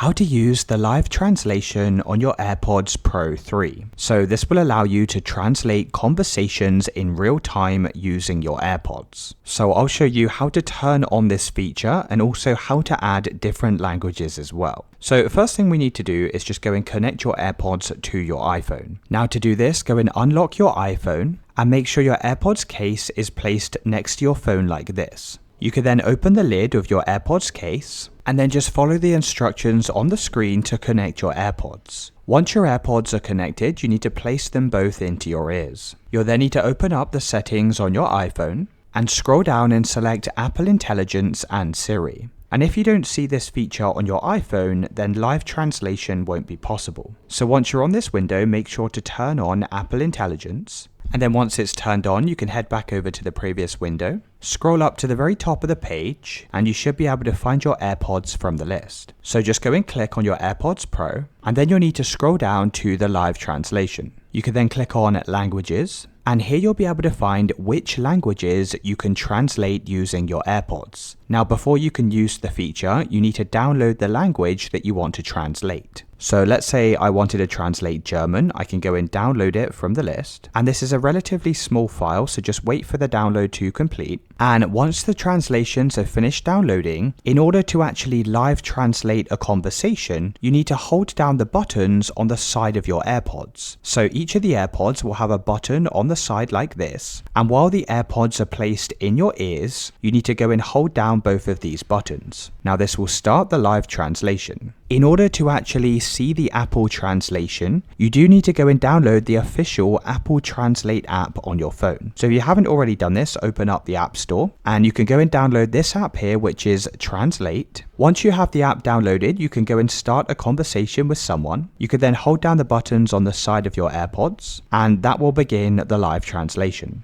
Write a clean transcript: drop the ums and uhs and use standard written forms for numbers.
how to use the live translation on your AirPods Pro 3. So this will allow you to translate conversations in real time using your AirPods. So I'll show you how to turn on this feature and also how to add different languages as well. So first thing we need to do is just go and connect your AirPods to your iPhone. Now to do this, go and unlock your iPhone and make sure your AirPods case is placed next to your phone like this. You can then open the lid of your AirPods case and then just follow the instructions on the screen to connect your AirPods. Once your AirPods are connected, you need to place them both into your ears. You'll then need to open up the settings on your iPhone and scroll down and select Apple Intelligence and Siri. And if you don't see this feature on your iPhone, then live translation won't be possible. So once you're on this window, make sure to turn on Apple Intelligence. And then once it's turned on, you can head back over to the previous window, scroll up to the very top of the page, and you should be able to find your AirPods from the list. So just go and click on your AirPods Pro, and then you'll need to scroll down to the live translation. You can then click on Languages, and here you'll be able to find which languages you can translate using your AirPods. Now before you can use the feature, you need to download the language that you want to translate. So let's say I wanted to translate German, I can go and download it from the list. And this is a relatively small file, so just wait for the download to complete. And once the translations are finished downloading, in order to actually live translate a conversation, you need to hold down the buttons on the side of your AirPods. So each of the AirPods will have a button on the side like this. And while the AirPods are placed in your ears, you need to go and hold down both of these buttons. Now this will start the live translation. In order to actually see the Apple translation, you do need to go and download the official Apple Translate app on your phone. So if you haven't already done this, open up the App Store and you can go and download this app here, which is Translate. Once you have the app downloaded, you can go and start a conversation with someone. You can then hold down the buttons on the side of your AirPods and that will begin the live translation.